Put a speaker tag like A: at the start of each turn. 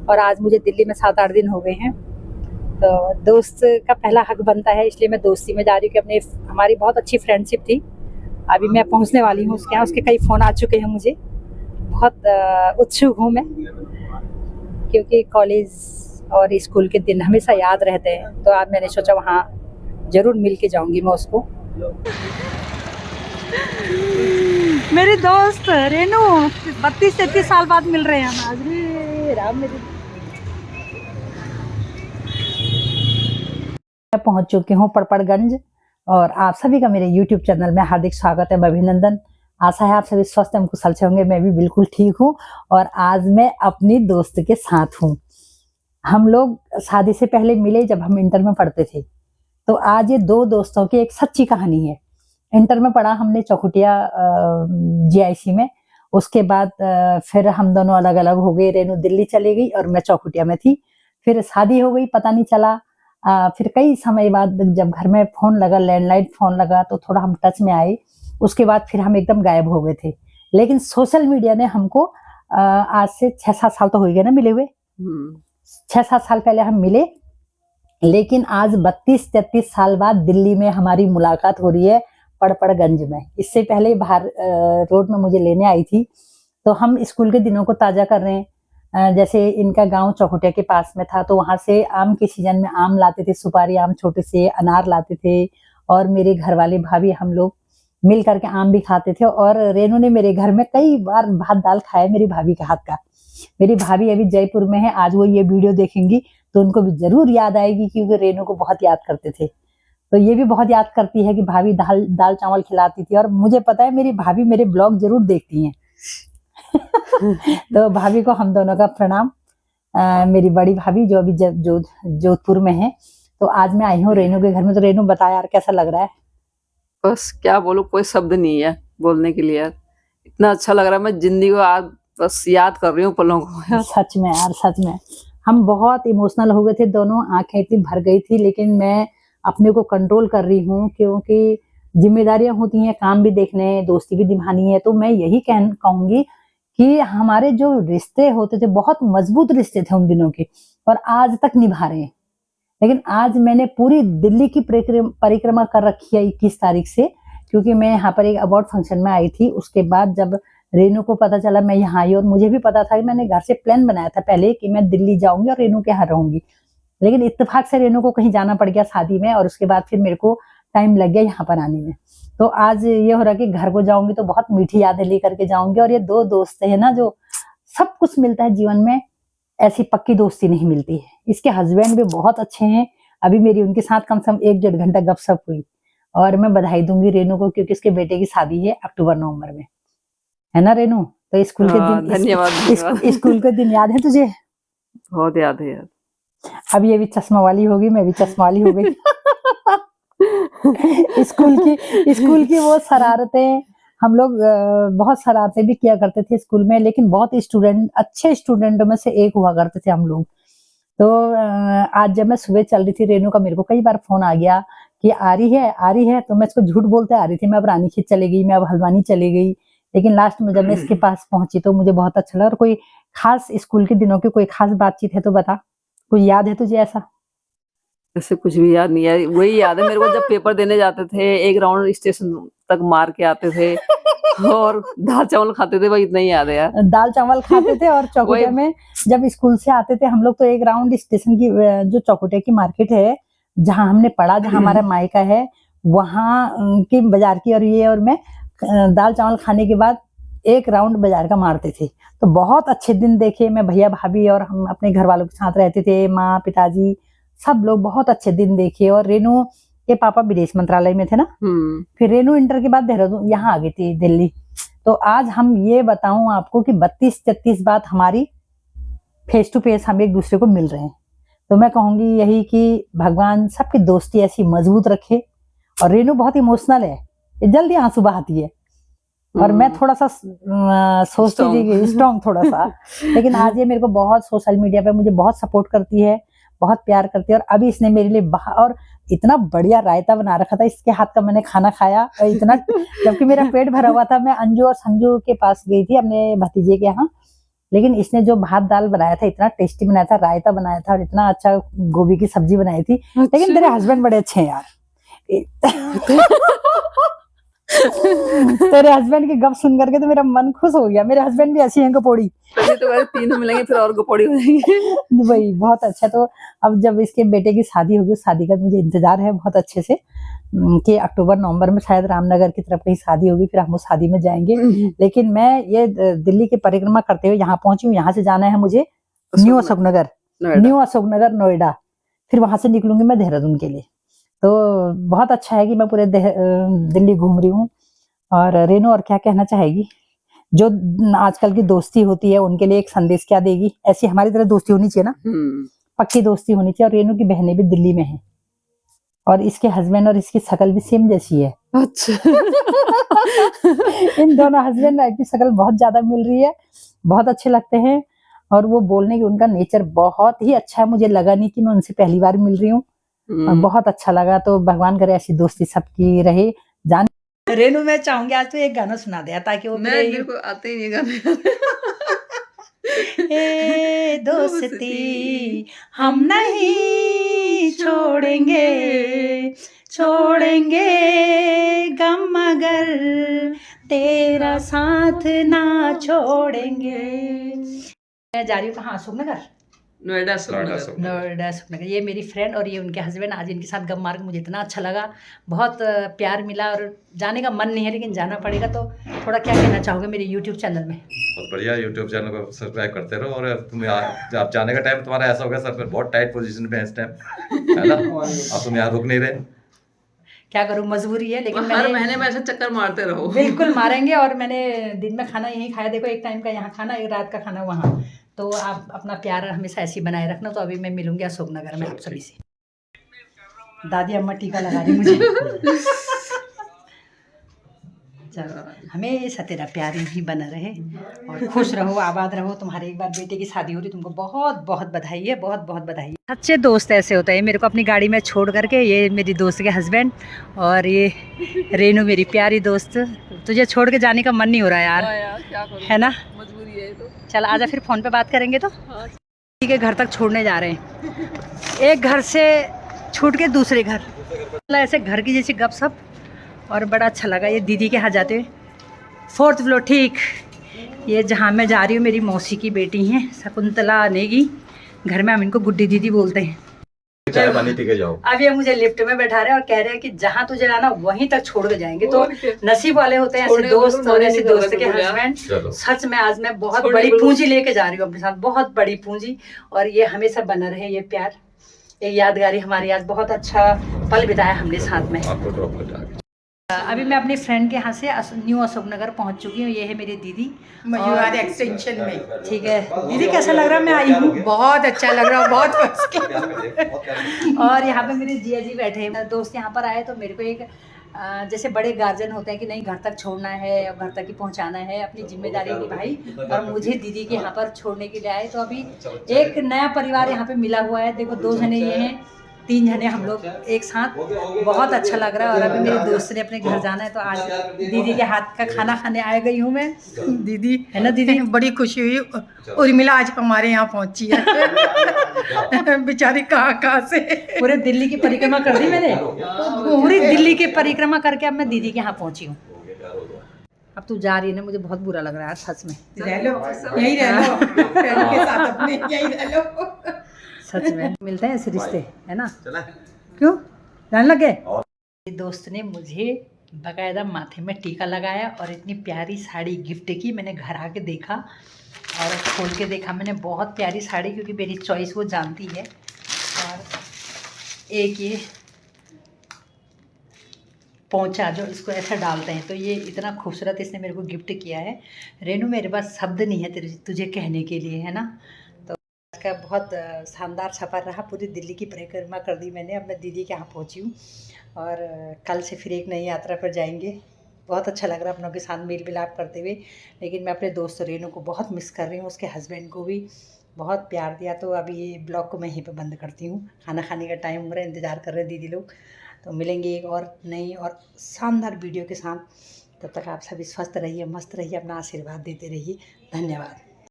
A: और आज मुझे दिल्ली में 7-8 दिन हो गए हैं। तो दोस्त का पहला हक बनता है, इसलिए मैं दोस्ती में जा रही हूँ कि अपने हमारी बहुत अच्छी फ्रेंडशिप थी। अभी मैं पहुँचने वाली हूँ उसके यहाँ, उसके कई फ़ोन आ चुके हैं मुझे। बहुत उत्सुक हूँ मैं, क्योंकि कॉलेज और स्कूल के दिन हमेशा याद रहते हैं। तो आज मैंने सोचा वहाँ ज़रूर मिल के जाऊँगी मैं उसको। मेरी दोस्त रेनू 32-33 साल बाद मिल रहे हैं हम आज। रे राम मेरी मैं पहुंच चुकी हूँ पड़पड़गंज, और आप सभी का मेरे YouTube चैनल में हार्दिक स्वागत है। मैं अभिनंदन। आशा है आप सभी स्वस्थ एवं कुशल से होंगे। मैं भी बिल्कुल ठीक हूँ, और आज मैं अपनी दोस्त के साथ हूँ। हम लोग शादी से पहले मिले जब हम इंटर में पढ़ते थे। तो आज ये दो दोस्तों की एक सच्ची कहानी है। इंटर में पढ़ा हमने चौखुटिया GIC में। उसके बाद फिर हम दोनों अलग अलग हो गए। रेनू दिल्ली चली गई और मैं चौखुटिया में थी। फिर शादी हो गई, पता नहीं चला। फिर कई समय बाद जब घर में फोन लगा, लैंडलाइन फोन लगा, तो थोड़ा हम टच में आए। उसके बाद फिर हम एकदम गायब हो गए थे। लेकिन सोशल मीडिया ने हमको आज से 6-7 साल तो हो गए ना मिले हुए। 6-7 साल पहले हम मिले, लेकिन आज 32-33 साल बाद दिल्ली में हमारी मुलाकात हो रही है पड़पड़गंज में। इससे पहले बाहर रोड में मुझे लेने आई थी। तो हम स्कूल के दिनों को ताजा कर रहे हैं। जैसे इनका गांव चौखुटिया के पास में था, तो वहां से आम के सीजन में आम लाते थे, सुपारी आम छोटे से, अनार लाते थे। और मेरे घर वाले भाभी हम लोग मिल करके आम भी खाते थे। और रेनू ने मेरे घर में कई बार भात दाल खाया मेरी भाभी के हाथ का। मेरी भाभी अभी जयपुर में है, आज वो ये वीडियो देखेंगी तो उनको भी जरूर याद आएगी, क्योंकि रेनू को बहुत याद करते थे। तो ये भी बहुत याद करती है कि भाभी दाल दाल चावल खिलाती थी। और मुझे पता है मेरी भाभी मेरे ब्लॉग जरूर देखती हैं। तो भाभी को हम दोनों का प्रणाम। मेरी बड़ी भाभी जो अभी जोधपुर में है। तो आज मैं आई हूँ रेनू के घर में। तो रेनू बता यार, कैसा लग रहा है?
B: बस क्या बोलूं, कोई शब्द नहीं है बोलने के लिए यार। इतना अच्छा लग रहा है, मैं जिंदगी को आज बस याद कर रही हूँ पलों को यार।
A: सच में यार, सच में हम बहुत इमोशनल हो गए थे दोनों। आंखें इतनी भर गई थी, लेकिन मैं अपने को कंट्रोल कर रही हूँ, क्योंकि जिम्मेदारियां होती हैं, काम भी देखने हैं, दोस्ती भी निभानी है। तो मैं यही कहूंगी कि हमारे जो रिश्ते होते थे बहुत मजबूत रिश्ते थे उन दिनों के, और आज तक निभा रहे हैं। लेकिन आज मैंने पूरी दिल्ली की परिक्रमा कर रखी है 21 तारीख से, क्योंकि मैं यहाँ पर एक अवार्ड फंक्शन में आई थी। उसके बाद जब रेनू को पता चला मैं यहाँ आई, और मुझे भी पता था कि मैंने घर से प्लान बनाया था पहले कि मैं दिल्ली जाऊंगी और रेनू के यहाँ रहूंगी। लेकिन इत्तेफाक से रेनू को कहीं जाना पड़ गया शादी में, और उसके बाद फिर मेरे को टाइम लग गया यहाँ पर आने में। तो आज ये हो रहा कि घर को जाऊंगी तो बहुत मीठी यादें लेकर के जाऊंगी। और ये दो दोस्त है ना, जो सब कुछ मिलता है जीवन में, ऐसी पक्की दोस्ती नहीं मिलती है। इसके हस्बैंड भी बहुत अच्छे हैं। अभी मेरी उनके साथ कम से कम 1-1.5 घंटा गपशप हुई। और मैं बधाई दूंगी रेनू को, क्योंकि उसके बेटे की शादी है अक्टूबर-नवंबर में, है ना रेनू? तो स्कूल के दिन
B: धन्यवाद धन्यवाद।
A: स्कूल के दिन याद है तुझे?
B: बहुत याद है यार।
A: अब ये भी चश्मा वाली होगी, मैं भी चश्मा वाली हो गई। स्कूल की वो शरारतें, हम लोग बहुत शरारतें भी किया करते थे स्कूल में। लेकिन बहुत अच्छे स्टूडेंटों में से एक हुआ करते थे हम लोग। तो आज जब मैं सुबह चल रही थी रेनू का, मेरे को कई बार फोन आ गया कि आ रही है। तो मैं इसको झूठ बोलते आ रही थी, मैं अब रानीखेत चली गई, मैं अब हल्द्वानी चली गई। लेकिन लास्ट में जब मैं इसके पास पहुंची तो मुझे बहुत अच्छा लगा। और कोई खास स्कूल के दिनों की कोई खास बातचीत है तो बता, कुछ याद है तुझे ऐसा?
B: ऐसे कुछ भी याद नहीं है, वही याद है मेरे को जब पेपर देने जाते थे, एक राउंड स्टेशन तक मार के आते थे और दाल चावल खाते थे, वही इतना ही याद है यार।
A: दाल चावल खाते थे। और चौकुटिया में जब स्कूल से आते थे हम लोग, तो एक राउंड स्टेशन की, जो चौकुटिया की मार्केट है जहाँ हमने पढ़ा, जहाँ हमारा मायका है, वहाँ की बाजार की, और मैं दाल चावल खाने के बाद एक राउंड बाजार का मारते थे। तो बहुत अच्छे दिन देखे मैं, भैया भाभी और हम अपने घर वालों के साथ रहते थे, माँ पिताजी सब लोग बहुत अच्छे दिन देखे। और रेनू के पापा विदेश मंत्रालय में थे ना। फिर रेनू इंटर के बाद देहरादून यहाँ आ गई थी दिल्ली। तो आज हम ये बताऊं आपको कि 32-33 बात हमारी फेस टू फेस हम एक दूसरे को मिल रहे हैं। तो मैं कहूंगी यही कि भगवान सबकी दोस्ती ऐसी मजबूत रखे। और रेनू बहुत इमोशनल है, ये जल्दी आंसू बहाती है। और मैं थोड़ा सा सोचती थी कि स्ट्रॉन्ग थोड़ा सा। लेकिन आज ये मेरे को बहुत सोशल मीडिया पे मुझे बहुत सपोर्ट करती है, बहुत प्यार करती है। और अभी इसने मेरे लिए और इतना बढ़िया रायता बना रखा था, इसके हाथ का मैंने खाना खाया। और इतना जबकि मेरा पेट भरा हुआ था। मैं अंजू और संजू के पास गई थी अपने भतीजे के यहाँ, लेकिन इसने जो भात दाल बनाया था इतना टेस्टी बनाया था, रायता बनाया था और इतना अच्छा गोभी की सब्जी बनाई थी। लेकिन तेरे हस्बैंड बड़े अच्छे हैं यार। तेरे हस्बैंड की गप सुन करके तो मेरा मन खुश हो गया। मेरे हस्बैंड भी ऐसी हैं गपोड़ी।
B: तभी तो कहते तीनों मिलेंगे फिर और गपोड़ी हो जाएंगे।
A: वही बहुत अच्छा। तो अब जब इसके बेटे की शादी होगी, शादी का मुझे इंतजार है बहुत अच्छे से कि अक्टूबर नवंबर में शायद रामनगर की तरफ कहीं शादी होगी, फिर हम उस शादी में जाएंगे। लेकिन मैं ये दिल्ली की परिक्रमा करते हुए यहाँ पहुंची हूँ। यहाँ से जाना है मुझे न्यू अशोकनगर, नोएडा। फिर वहां से निकलूंगी मैं देहरादून के लिए। तो बहुत अच्छा है कि मैं पूरे दिल्ली घूम रही हूँ। और रेनू और क्या कहना चाहेगी? जो आजकल की दोस्ती होती है उनके लिए एक संदेश क्या देगी? ऐसी हमारी तरह दोस्ती होनी चाहिए ना, पक्की दोस्ती होनी चाहिए। और रेनू की बहनें भी दिल्ली में हैं और इसके हस्बैंड और इसकी शक्ल भी सेम जैसी है।
B: अच्छा।
A: इन दोनों हस्बैंड वाइफ की शक्ल बहुत ज्यादा मिल रही है, बहुत अच्छे लगते हैं। और वो बोलने की उनका नेचर बहुत ही अच्छा है। मुझे लगा नहीं कि मैं उनसे पहली बार मिल रही हूँ और बहुत अच्छा लगा। तो भगवान करे ऐसी दोस्ती सबकी रहे। जान रेनू, मैं चाहूंगी आज तो एक गाना सुना दे ताकि वो
B: मेरे को आते ही नहीं गाने।
A: ए दोस्ती हम नहीं छोड़ेंगे, छोड़ेंगे गम मगर तेरा साथ ना छोड़ेंगे। मैं जा रही हूँ कहाँ? अशोकनगर, नोएडा अशोकनगर। ये मेरी फ्रेंड और ये उनके हस्बैंड। आज इनके साथ गम मार के मुझे इतना अच्छा लगा, बहुत प्यार मिला और जाने का मन नहीं है लेकिन जाना पड़ेगा। तो थोड़ा क्या कहना चाहोगे मेरे YouTube चैनल में?
C: बहुत बढ़िया, YouTube चैनल को सब्सक्राइब करते रहो। और तुम आप जाने का टाइम तुम्हारा ऐसा हो गया सर, बहुत टाइट पोजीशन पे है इस टाइम, है ना? अब तुम यहाँ रुक नहीं रहे,
A: क्या करूँ, मजबूरी है। लेकिन
B: हर महीने में ऐसे चक्कर मारते रहो।
A: बिल्कुल मारेंगे। और मैंने दिन में खाना यहीं खाया, देखो एक टाइम का यहाँ खाना, एक रात का खाना वहाँ। तो आप अपना प्यार हमेशा ऐसे ही बनाए रखना। तो अभी मैं मिलूंगी अशोकनगर में आप सभी से। दादी अम्मा टीका लगा रही मुझे। चलो, हमेशा तेरा प्यार ही बना रहे और खुश रहो, आबाद रहो। तुम्हारे एक बार बेटे की शादी हो रही, तुमको बहुत बहुत बधाई है, बहुत बहुत बधाई है। सच्चे दोस्त ऐसे होते हैं। मेरे को अपनी गाड़ी में छोड़ करके, ये मेरी दोस्त के हस्बैंड और ये रेनू मेरी प्यारी दोस्त। तुझे छोड़ के जाने का मन नहीं हो रहा यार, है ना?
B: मजबूरी है तो।
A: चल आजा, फिर फोन पे बात करेंगे। तो ठीक है, घर तक छोड़ने जा रहे हैं, एक घर से छूट के दूसरे घर, ऐसे घर की जैसी गपशप। और बड़ा अच्छा लगा ये दीदी के यहाँ जाते हुए। 4th फ्लोर, ठीक ये जहाँ मैं जा रही हूँ मेरी मौसी की बेटी हैं शकुंतला नेगी। घर में हम इनको गुड्डी दीदी बोलते हैं।
C: चाय पानी पी के जाओ।
A: अब ये मुझे लिफ्ट में बैठा रहे हैं और कह रहे हैं कि जहाँ तुझे जाना वहीं तक छोड़ के जाएंगे। तो नसीब वाले होते हैं ऐसे दोस्त और ऐसे दोस्त के हस्बैंड। सच में आज मैं बहुत बड़ी पूंजी लेके जा रही हूँ अपने साथ, बहुत बड़ी पूंजी। और ये हमेशा बना रहे ये प्यार, एक यादगारी हमारी। आज बहुत अच्छा पल बिताया हमने साथ में। अभी मैं अपनी फ्रेंड के यहाँ से न्यू अशोकनगर पहुँच चुकी हूँ। ये है मेरी दीदी
D: मयूर एक्सटेंशन में।
A: ठीक है दीदी, कैसा लग रहा है? मैं आई हूँ,
D: बहुत अच्छा लग रहा है, बहुत फर्स्ट क्लास।
A: और यहाँ पे मेरे जिया जी बैठे हैं। दोस्त यहाँ पर आए तो मेरे को एक जैसे बड़े गार्जियन होते हैं कि नहीं घर तक छोड़ना है और घर तक ही पहुँचाना है, अपनी जिम्मेदारी निभाई और मुझे दीदी के यहाँ पर छोड़ने के लिए आए। तो अभी एक नया परिवार यहाँ पे मिला हुआ है। देखो 2 जने ये हैं, 3 जने हम लोग एक साथ, बहुत अच्छा लग रहा है। और अभी मेरे दोस्त ने अपने घर जाना है तो आज दीदी के हाथ का खाना खाने आ गई हूँ मैं।
D: दीदी
A: है ना दीदी?
D: बड़ी खुशी हुई, उर्मिला आज हमारे यहाँ पहुँची है। बेचारी कहाँ से
A: पूरे दिल्ली की परिक्रमा कर दी मैंने, पूरी दिल्ली की परिक्रमा करके अब मैं दीदी के यहाँ पहुँची हूँ। अब तू जा रही है ना, मुझे बहुत बुरा लग रहा है सच में।
D: रह लो, यहीं रह लो, फ्रेंड के साथ अपने यहीं रह लो।
A: सच में मिलते हैं ऐसे रिश्ते, है ना? क्यों जाने लगे? दोस्त ने मुझे बकायदा माथे में टीका लगाया और इतनी प्यारी साड़ी गिफ्ट की। मैंने घर आके देखा और खोल के देखा मैंने, बहुत प्यारी साड़ी, क्योंकि मेरी चॉइस वो जानती है। और एक ये पोंचा जो इसको ऐसा डालते हैं, तो ये इतना खूबसूरत इसने मेरे को गिफ्ट किया है। रेनू मेरे पास शब्द नहीं है तुझे कहने के लिए, है ना? का बहुत शानदार सफ़र रहा। पूरी दिल्ली की परिक्रमा कर दी मैंने। अब मैं दीदी के यहाँ पहुँची हूँ और कल से फिर एक नई यात्रा पर जाएंगे। बहुत अच्छा लग रहा है अपनों के साथ मेल मिलाप करते हुए। लेकिन मैं अपने दोस्त रेनू को बहुत मिस कर रही हूँ, उसके हस्बैंड को भी बहुत प्यार दिया। तो अभी ये ब्लॉग को मैं यहीं पर बंद करती हूँ, खाना खाने का टाइम हो रहा है, इंतज़ार कर रहे हैं दीदी लोग। तो मिलेंगे एक और नई और शानदार वीडियो के साथ। तब तक आप सभी स्वस्थ रहिए, मस्त रहिए, अपना आशीर्वाद देते रहिए। धन्यवाद।